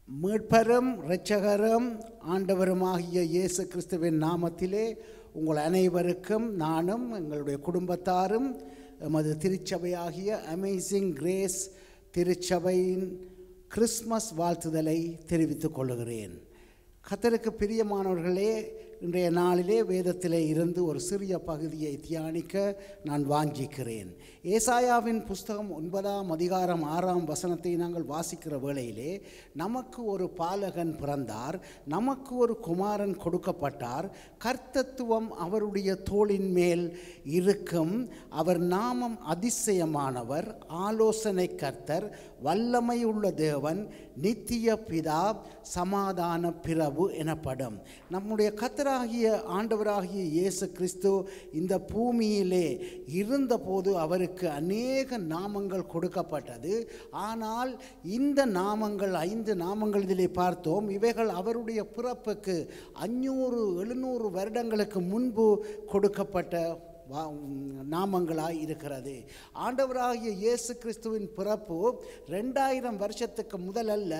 மீட்பரும் இரட்சகரும் ஆண்டவருமாகிய இயேசு கிறிஸ்துவின் நாமத்திலே உங்கள் அனைவருக்கும் நானும் எங்களுடைய குடும்பத்தாரும் எமது திருச்சபையாகிய அமேசிங் கிரேஸ் திருச்சபையின் கிறிஸ்மஸ் வாழ்த்துதலை தெரிவித்துக் கொள்கிறேன். கர்த்தருக்கு பிரியமானவர்களே, இன்றைய நாளிலே வேதத்திலே இருந்து ஒரு சிறிய பகுதியை தியானிக்க நான் வாஞ்சிக்கிறேன். ஏசாயாவின் புஸ்தகம் 9ஆம் அதிகாரம் 6ஆம் வசனத்தை நாங்கள் வாசிக்கிற வேளையிலே, நமக்கு ஒரு பாலகன் பிறந்தார், நமக்கு ஒரு குமாரன் கொடுக்கப்பட்டார், கர்த்தத்துவம் அவருடைய தோளின் மேல் இருக்கும், அவர் நாமம் அதிசயமானவர், ஆலோசனை கர்த்தர், வல்லமை உள்ள தேவன், நித்திய பிதா, சமாதான பிரபு எனப்படும். நம்முடைய கர்த்தராகிய ஆண்டவராகிய இயேசு கிறிஸ்து இந்த பூமியிலே இருந்தபோது அவருக்கு அநேக நாமங்கள் கொடுக்கப்பட்டது. ஆனால் இந்த நாமங்கள் 5 நாமங்கள் இதிலே பார்த்தோம். இவைகள் அவருடைய பிறப்புக்கு 500-700 வருடங்களுக்கு முன்பு கொடுக்கப்பட்ட நாமங்களாய் இருக்கிறது. ஆண்டவராகிய இயேசு கிறிஸ்துவின் பிறப்பு 2000 வருஷத்துக்கு முதல் அல்ல,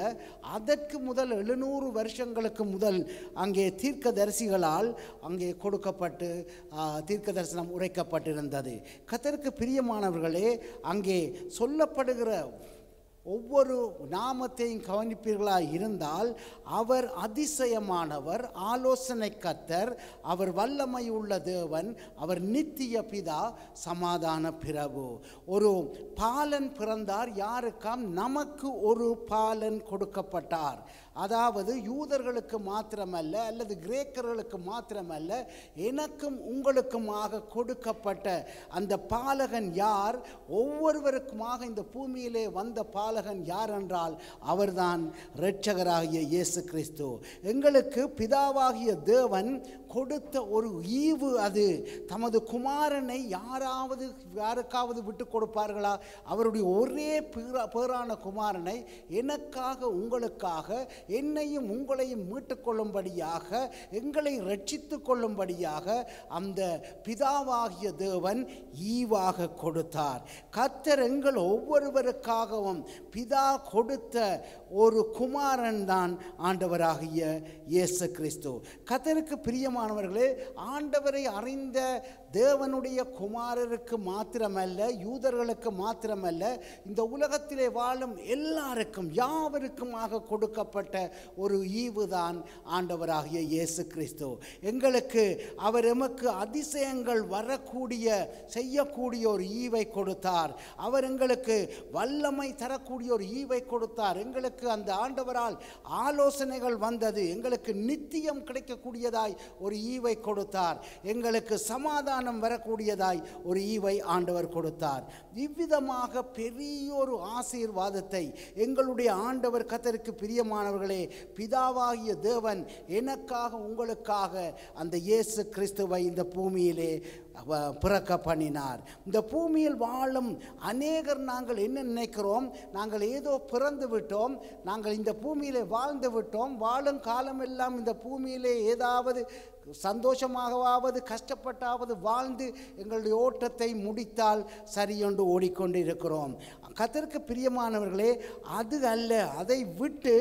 அதற்கு முதல் 700 வருஷங்களுக்கு முதல் அங்கே தீர்க்கதரிசிகளால் அங்கே கொடுக்கப்பட்டு தீர்க்க தரிசனம் உரைக்கப்பட்டிருந்தது. கர்த்தருக்கு பிரியமானவர்களே, அங்கே சொல்லப்படுகிற ஒவ்வொரு நாமத்தையும் கவனிப்பீர்களாக இருந்தால், அவர் அதிசயமானவர், ஆலோசனை கர்த்தர், அவர் வல்லமை உள்ள தேவன், அவர் நித்திய பிதா, சமாதான பிரபு. ஒரு பாலன் பிறந்தார். யாருக்காம்? நமக்கு ஒரு பாலன் கொடுக்கப்பட்டார். அதாவது யூதர்களுக்கு மாத்திரமல்ல, அல்லது கிரேக்கர்களுக்கு மாத்திரமல்ல, எனக்கும் உங்களுக்குமாக கொடுக்கப்பட்ட அந்த பாலகன் யார்? ஒவ்வொருவருக்குமாக இந்த பூமியிலே வந்த பாலகன் யார் என்றால் அவர்தான் இரட்சகராகிய இயேசு கிறிஸ்து. எங்களுக்கு பிதாவாகிய தேவன் கொடுத்த ஒரு ஈவு அது. தமது குமாரனை யாருக்காவது விட்டு கொடுப்பார்களா? அவருடைய ஒரே பேரான குமாரனை எனக்காக, உங்களுக்காக, என்னையும் உங்களையும் மீட்டுக் கொள்ளும்படியாக, எங்களை ரட்சித்துக் கொள்ளும்படியாக அந்த பிதாவாகிய தேவன் ஈவாக கொடுத்தார். கர்த்தர் எங்கள் ஒவ்வொருவருக்காகவும் பிதா கொடுத்த ஒரு குமாரன் தான் ஆண்டவராகிய இயேசு கிறிஸ்து. கர்த்தருக்கு பிரியமானவர்களே, ஆண்டவரை அறிந்த தேவனுடைய குமாரருக்கு மாத்திரமல்ல, யூதர்களுக்கு மாத்திரமல்ல, இந்த உலகத்திலே வாழும் எல்லாருக்கும், யாவருக்குமாக கொடுக்கப்பட்ட ஒரு ஈவுதான் ஆண்டவராகிய இயேசு கிறிஸ்து. எங்களுக்கு அவர் எமக்கு அதிசயங்கள் வரக்கூடிய, செய்யக்கூடிய ஒரு ஈவை கொடுத்தார். அவர் எங்களுக்கு வல்லமை தரக்கூடிய ஒரு ஈவை கொடுத்தார். எங்களுக்கு அந்த ஆண்டவரால் ஆலோசனைகள் வந்தது. எங்களுக்கு நித்தியம் கிடைக்கக்கூடியதாய் ஒரு ஈவை கொடுத்தார். எங்களுக்கு சமாதானம் வரக்கூடியதாய் ஒரு ஈவை ஆண்டவர் கொடுத்தார். இவ்விதமாக பெரிய ஒரு ஆசீர்வாதத்தை எங்களுடைய ஆண்டவர் கர்த்தருக்கு பிரியமானவர்களே, பிதாவாகிய தேவன் எனக்காக, உங்களுக்காக அந்த இயேசு கிறிஸ்துவை இந்த பூமியிலே பிறக்க பண்ணினார். இந்த பூமியில் வாழும் அநேகர் நாங்கள் என்ன நினைக்கிறோம்? நாங்கள் ஏதோ பிறந்து விட்டோம், நாங்கள் இந்த பூமியிலே வாழ்ந்து விட்டோம், வாழும் காலமெல்லாம் இந்த பூமியிலே ஏதாவது சந்தோஷமாகவாவது கஷ்டப்பட்டாவது வாழ்ந்து எங்களுடைய ஓட்டத்தை முடித்தால் சரி என்று ஓடிக்கொண்டு இருக்கிறோம். கர்த்தருக்கு பிரியமானவர்களே, அது அல்ல. அதை விட்டு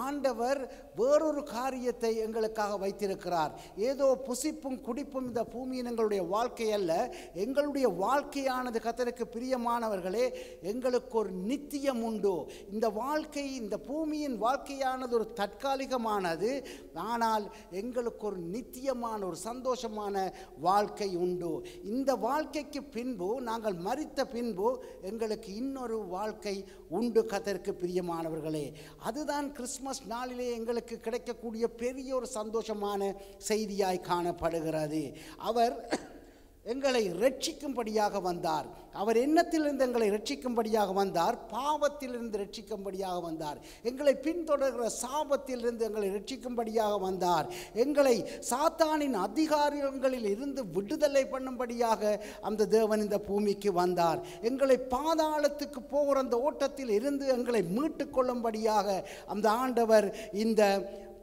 ஆண்டவர் வேறொரு காரியத்தை எங்களுக்காக வைத்திருக்கிறார். ஏதோ புசிப்பும் குடிப்பும் இந்த பூமியின் எங்களுடைய வாழ்க்கை அல்ல. எங்களுடைய வாழ்க்கையானது கர்த்தருக்கு பிரியமானவர்களே, எங்களுக்கு ஒரு நித்தியம் உண்டு. இந்த வாழ்க்கை, இந்த பூமியின் வாழ்க்கையானது ஒரு தற்காலிகமானது. ஆனால் எங்களுக்கு ஒரு நித்தியமான, ஒரு சந்தோஷமான வாழ்க்கை உண்டு. இந்த வாழ்க்கைக்கு பின்பு, நாங்கள் மரித்த பின்பு எங்களுக்கு இன்னொரு வாழ்க்கை உண்டு. கர்த்தருக்கு பிரியமானவர்களே, அதுதான் கிறிஸ்மஸ் நாளிலே எங்களுக்கு கிடைக்கக்கூடிய பெரிய ஒரு சந்தோஷமான செய்தியாய் காணப்படுகிறது. அவர் எங்களை ரட்சிக்கும்படியாக வந்தார். அவர் எண்ணத்திலிருந்து எங்களை ரட்சிக்கும்படியாக வந்தார். பாவத்திலிருந்து ரட்சிக்கும்படியாக வந்தார். எங்களை பின்தொடர்கிற சாபத்திலிருந்து எங்களை ரட்சிக்கும்படியாக வந்தார். எங்களை சாத்தானின் அதிகாரங்களில் இருந்து விடுதலை பண்ணும்படியாக அந்த தேவன் இந்த பூமிக்கு வந்தார். எங்களை பாதாளத்துக்கு போகிற அந்த ஓட்டத்தில் இருந்து எங்களை மீட்டு கொள்ளும்படியாக அந்த ஆண்டவர் இந்த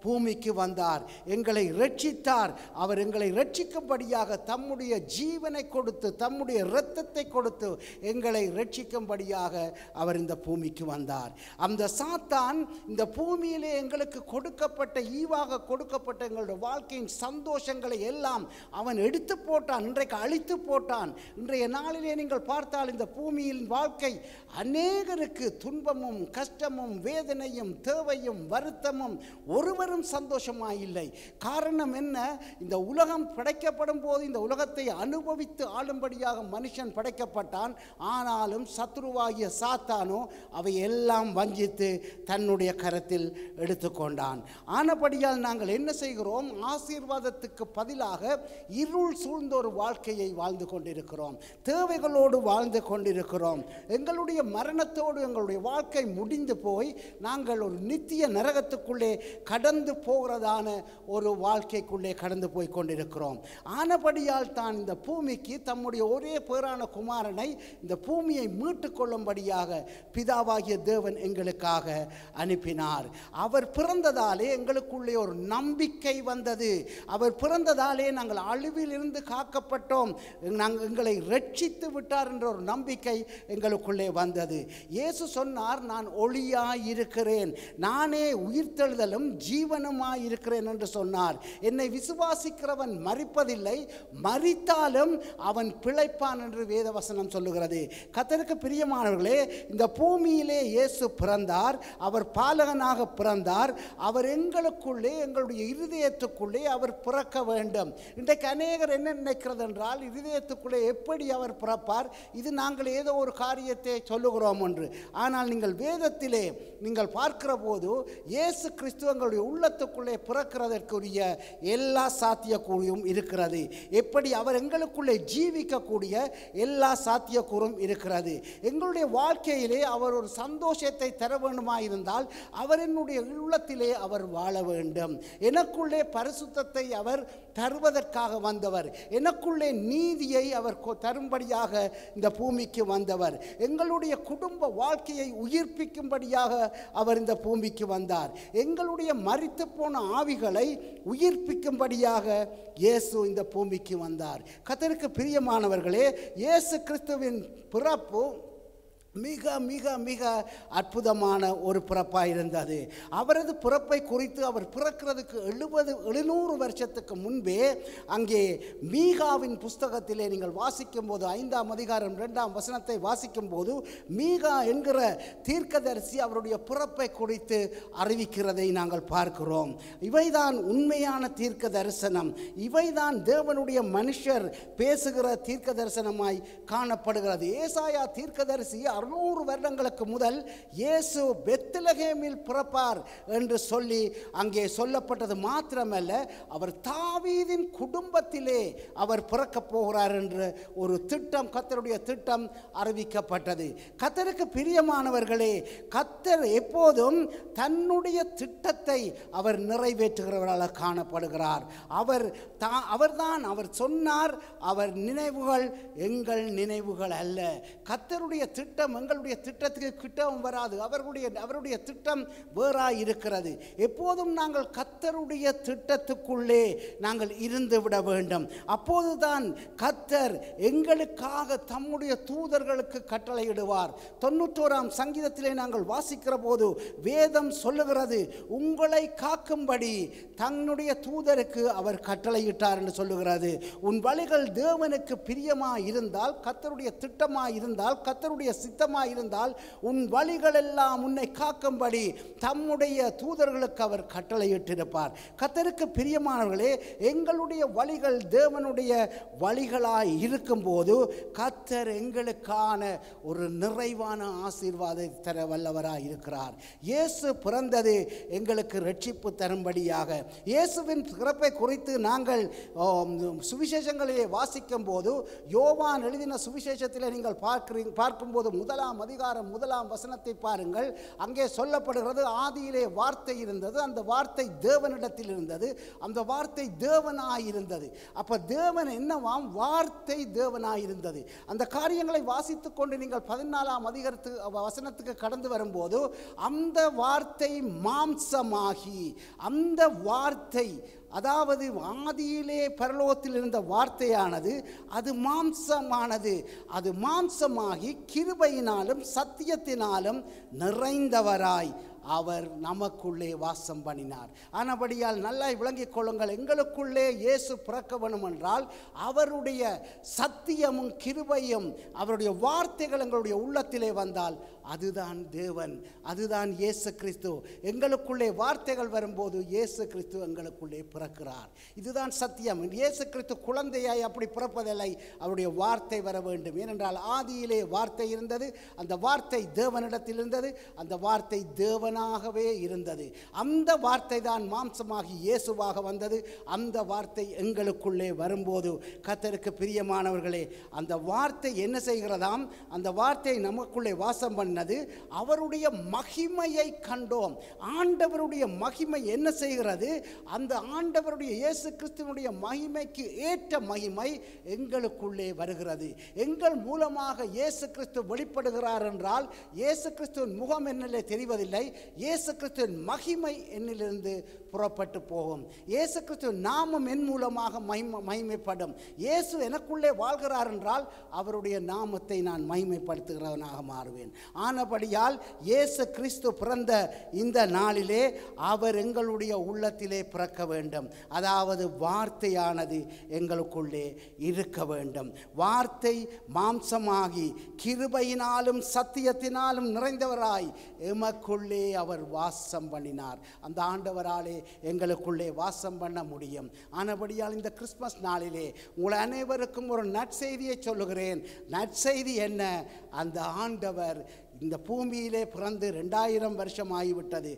பூமிக்கு வந்தார், எங்களை இரட்சித்தார். அவர் எங்களை இரட்சிக்கும்படியாக தம்முடைய ஜீவனை கொடுத்து, தம்முடைய இரத்தத்தை கொடுத்து எங்களை இரட்சிக்கும்படியாக அவர் இந்த பூமிக்கு வந்தார். அந்த சாத்தான் இந்த பூமியிலே எங்களுக்கு கொடுக்கப்பட்ட, ஈவாக கொடுக்கப்பட்ட எங்களுடைய வாழ்க்கையின் சந்தோஷங்களை எல்லாம் அவன் எடுத்து போட்டான், இன்றைக்கு அழித்து போட்டான். இன்றைய நாளிலே நீங்கள் பார்த்தால் இந்த பூமியின் வாழ்க்கை அநேகருக்கு துன்பமும் கஷ்டமும் வேதனையும் தேவையும் வருத்தமும், ஒருவரும் சந்தோஷமாயில்லை. காரணம் என்ன? இந்த உலகம் படைக்கப்படும் போது இந்த உலகத்தை அனுபவித்து ஆளும்படியாக மனுஷன் படைக்கப்பட்டான். ஆனாலும் சத்ருவாகிய சாத்தானோ அவை எல்லாம் வஞ்சித்து தன்னுடைய கரத்தில் எடுத்துக்கொண்டான். ஆனபடியால் நாங்கள் என்ன செய்கிறோம்? ஆசீர்வாதத்துக்கு பதிலாக இருள் சூழ்ந்த ஒரு வாழ்க்கையை வாழ்ந்து கொண்டிருக்கிறோம், தேவைகளோடு வாழ்ந்து கொண்டிருக்கிறோம். எங்களுடைய மரணத்தோடு எங்களுடைய வாழ்க்கை முடிந்து போய் நாங்கள் ஒரு நித்திய நரகத்துக்குள்ளே கடந்து போகிறதான ஒரு வாழ்க்கைக்குள்ளே கடந்து போய் கொண்டிருக்கிறோம். ஆனபடியால் தான் இந்த பூமிக்கு தம்முடைய ஒரே பேரான குமாரனை இந்த பூமியை மீட்டு கொள்ளும்படியாக பிதாவாகிய தேவன் எங்களுக்காக அனுப்பினார். அவர் பிறந்ததாலே எங்களுக்குள்ளே ஒரு நம்பிக்கை வந்தது. அவர் பிறந்ததாலே நாங்கள் அழிவில் இருந்து காக்கப்பட்டோம், எங்களை ரட்சித்து விட்டார் என்ற ஒரு நம்பிக்கை எங்களுக்குள்ளே வந்தது. இயேசு சொன்னார், நான் ஒளியாய் இருக்கிறேன், நானே உயிர்த்தெழுதலும் ஜீவனுமாய் இருக்கிறேன் என்று சொன்னார். என்னை விசுவாசிக்கிறவன் மரிப்பதில்லை, மரித்தாலும் அவன் பிழைப்பான் என்று வேதவசனம் சொல்லுகிறது. கர்த்தருக்கு பிரியமானவர்களே, இந்த பூமியிலே இயேசு பிறந்தார், அவர் பாலகனாக பிறந்தார். அவர் எங்களுக்குள்ளே, எங்களுடைய இருதயத்துக்குள்ளே அவர் பிறக்க வேண்டும். இன்றைக்கு அநேகர் என்ன நினைக்கிறது என்றால், இருதயத்துக்குள்ளே எப்படி அவர் பிறப்பார், இது நாங்கள் ஏதோ ஒரு காரியத்தை சொல்லுகிறோம் என்று. ஆனால் நீங்கள் வேதத்திலே நீங்கள் பார்க்கிற போது இயேசு கிறிஸ்து எங்களுடைய உள்ளத்துக்குள்ளே பிறக்கிறதற்குரிய எல்லா சாத்தியக்கூறும் இருக்கிறது. எப்படி அவர் எங்களுக்குள்ளே ஜீவிக்கக்கூடிய எல்லா சாத்தியக்கூறும் இருக்கிறது. எங்களுடைய வாழ்க்கையிலே அவர் ஒரு சந்தோஷத்தை தர வேண்டுமாயிருந்தால் அவர் என்னுடைய உள்ளத்திலே அவர் வாழ வேண்டும். எனக்குள்ளே பரிசுத்தத்தை அவர் தருவதற்காக வந்தவர், எனக்குள்ளே நீதியை அவர் தரும்படியாக இந்த பூமிக்கு வந்தவர். எங்களுடைய குடும்ப வாழ்க்கையை உயிர்ப்பிக்கும்படியாக அவர் இந்த பூமிக்கு வந்தார். எங்களுடைய மரித்து போன ஆவிகளை உயிர்ப்பிக்கும்படியாக இயேசு இந்த பூமிக்கு வந்தார். கர்த்தருக்கு பிரியமானவர்களே, இயேசு கிறிஸ்துவின் பிறப்பு மிக மிக மிக அற்புதமான ஒரு பிறப்பாக இருந்தது. அவரது பிறப்பை குறித்து அவர் பிறக்கிறதுக்கு 700 வருஷத்துக்கு முன்பே அங்கே மீகாவின் புஸ்தகத்திலே நீங்கள் வாசிக்கும் போது 5ஆம் அதிகாரம் 2ஆம் வசனத்தை வாசிக்கும் போது மீகா என்கிற தீர்க்கதரிசி அவருடைய பிறப்பை குறித்து அறிவிக்கிறதை நாங்கள் பார்க்கிறோம். இவைதான் உண்மையான தீர்க்க தரிசனம், இவைதான் தேவனுடைய மனுஷர் பேசுகிற தீர்க்க தரிசனமாய் காணப்படுகிறது. ஏசாயா தீர்க்கதரிசி 600 வருடங்களுக்கு முதல் இயேசு பெத்லகேமில் பிறப்பார் என்று சொல்லி அங்கே சொல்லப்பட்டது மாத்திரமல்ல, அவர் தாவீதின் குடும்பத்திலே அவர் பிறக்கப் போகிறார் என்று ஒரு திட்டம், கர்த்தருடைய திட்டம் அறிவிக்கப்பட்டது. கர்த்தருக்கு பிரியமானவர்களே, கர்த்தர் எப்போதும் தன்னுடைய திட்டத்தை அவர் நிறைவேற்றுகிறவராக காணப்படுகிறார். அவர்தான் அவர் சொன்னார், அவர் நினைவுகள் எங்கள் நினைவுகள் அல்ல. கர்த்தருடைய திட்டம் எங்களுடைய திட்டத்துக்கு கிட்டவும் வராது. அவருடைய திட்டம் வேறாய் இருக்கிறது. எப்போதும் நாங்கள் கர்த்தருடைய திட்டத்துக்குள்ளே நாங்கள் இருந்து விட வேண்டும். அப்போதுதான் கர்த்தர் எங்களுக்காக தம்முடைய தூதர்களுக்கு கட்டளையிடுவார். 91ஆம் சங்கீதத்திலே நாங்கள் வாசிக்கிற போது வேதம் சொல்லுகிறது, உங்களை காக்கும்படி தன்னுடைய தூதருக்கு அவர் கட்டளையிட்டார் என்று சொல்லுகிறது. உன் வழிகள் தேவனுக்கு பிரியமாய் இருந்தால், கர்த்தருடைய திட்டமாய் இருந்தால், கர்த்தருடைய சித்தமாய் இருந்தால், உன் வழிகள் எல்லாம் உன்னை காக்கும்படி தம்முடைய தூதர்களுக்கு அவர் கட்டளையிட்டிருப்பார். கர்த்தருக்கு பிரியமானவர்களே, எங்களுடைய வழிகள் தேவனுடைய வழிகளாய் இருக்கும்போது கர்த்தர் எங்களுக்கான ஒரு நிறைவான ஆசீர்வாதத்தை தர வல்லவராய் இருக்கிறார். இயேசு பிறந்தது எங்களுக்கு ரட்சிப்பு தரும்படியாக. இயேசுவின் பிறப்பை குறித்து நாங்கள் சுவிசேஷங்களிலே வாசிக்கும் போது, யோவான் எழுதின சுவிசேஷத்தில் நீங்கள் பார்க்கும்போது 1 அதிகாரம் 1 வசனத்தை பாருங்கள். அங்கே சொல்லப்படுகிறது, ஆதியிலே வார்த்தை இருந்தது, அந்த வார்த்தை தேவனிடத்தில் இருந்தது, அந்த வார்த்தை தேவனாயிருந்தது. அப்ப தேவன் என்னவாம்? வார்த்தை தேவனாயிருந்தது. அந்த காரியங்களை வாசித்துக் கொண்டு நீங்கள் 14 வசனத்துக்கு கடந்து வரும்போது, அந்த வார்த்தை மாம்சமாகி, அந்த வார்த்தை, அதாவது ஆதியிலே பரலோகத்தில் இருந்த வார்த்தையானது அது மாம்சமானது. அது மாம்சமாகி கிருபையினாலும் சத்தியத்தினாலும் நிறைந்தவராய் அவர் நமக்குள்ளே வாசம் பண்ணினார். ஆனபடியால் நல்லா விளங்கிக் கொள்ளுங்கள், எங்களுக்குள்ளே இயேசு பிறக்க வேணும் என்றால் அவருடைய சத்தியமும் கிருபையும் அவருடைய வார்த்தைகள் எங்களுடைய உள்ளத்திலே வந்தால் அதுதான் தேவன், அதுதான் இயேசு கிறிஸ்து. எங்களுக்குள்ளே வார்த்தைகள் வரும்போது இயேசு கிறிஸ்து எங்களுக்குள்ளே பிறக்கிறார். இதுதான் சத்தியம். இயேசு கிறிஸ்து குழந்தையாய் அப்படி பிறப்பதில்லை, அவருடைய வார்த்தை வர வேண்டும். ஏனென்றால் ஆதியிலே வார்த்தை இருந்தது, அந்த வார்த்தை தேவனிடத்தில் இருந்தது, அந்த வார்த்தை தேவனாகவே இருந்தது. அந்த வார்த்தை தான் மாம்சமாகி இயேசுவாக வந்தது. அந்த வார்த்தை எங்களுக்குள்ளே வரும்போது கர்த்தருக்கு பிரியமானவர்களே, அந்த வார்த்தை என்ன செய்கிறதாம்? அந்த வார்த்தை நமக்குள்ளே வாசம் பண்ணது, அவருடைய மகிமையை கண்டோம். ஆண்டவருடைய மகிமை என்ன செய்கிறது? அந்த ஆண்டவருடைய இயேசு கிறிஸ்துவினுடைய மகிமைக்கு ஏற்ற மகிமை எங்களுக்குள்ளே வருகிறது. எங்கள் மூலமாக இயேசு கிறிஸ்து வெளிப்படுகிறார் என்றால் இயேசு கிறிஸ்துவின் முகம் என்னிலே தெரிவதில்லை, இயேசு கிறிஸ்துவின் மகிமை என்னிலிருந்து புறப்பட்டு போகும். இயேசு கிறிஸ்துவின் நாமம் என் மூலமாக மகிமைப்படும். இயேசு எனக்குள்ளே வாழ்கிறார் என்றால் அவருடைய நாமத்தை நான் மகிமைப்படுத்துகிறவனாக மாறுவேன். ஆனபடியால் இயேசு கிறிஸ்து பிறந்த இந்த நாளிலே அவர் எங்களுடைய உள்ளத்திலே பிறக்க வேண்டும். அதாவது வார்த்தையானது எங்களுக்குள்ளே இருக்க வேண்டும். வார்த்தை மாம்சமாகி கிருபையினாலும் சத்தியத்தினாலும் நிறைந்தவராய் எமக்குள்ளே அவர் வாசம் பண்ணினார். அந்த ஆண்டவராலே எங்களுக்குள்ளே வாசம் பண்ண முடியும். ஆனபடியால் இந்த கிறிஸ்மஸ் நாளிலே உங்கள் அனைவருக்கும் ஒரு நற்செய்தியை சொல்லுகிறேன். நற்செய்தி என்ன? அந்த ஆண்டவர் இந்த பூமியிலே பிறந்து 2000 வருஷம் ஆகிவிட்டது.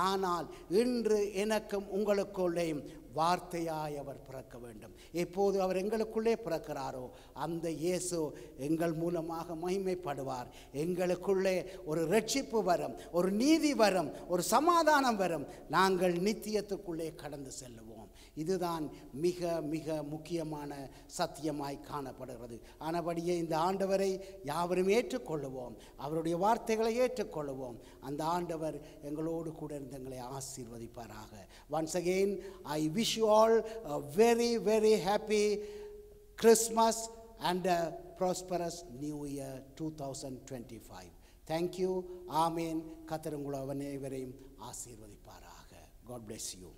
ஆனால் இன்று எனக்கும் உங்களுக்குள்ளேயும் வார்த்தையாய் அவர் பிறக்க வேண்டும். எப்போது அவர் எங்களுக்குள்ளே பிறக்கிறாரோ அந்த இயேசு எங்கள் மூலமாக மகிமைப்படுவார். எங்களுக்குள்ளே ஒரு ரட்சிப்பு வரும், ஒரு நீதி வரும், ஒரு சமாதானம் வரும். நாங்கள் நித்தியத்துக்குள்ளே கடந்து செல்லுவோம். இதுதான் மிக மிக முக்கியமான சத்தியமாய் காணப்படுகிறது. ஆனபடியே இந்த ஆண்டவரை யாவரும் ஏற்றுக்கொள்ளுவோம், அவருடைய வார்த்தைகளை ஏற்றுக்கொள்ளுவோம். அந்த ஆண்டவர் எங்களோடு கூட இருந்து எங்களை ஆசீர்வதிப்பாராக. Once again, I wish you all a very, very happy Christmas and a prosperous New Year 2025. Thank you. Amen. கர்த்தர் உங்களை அனைவரையும் ஆசீர்வதிப்பாராக. God bless you.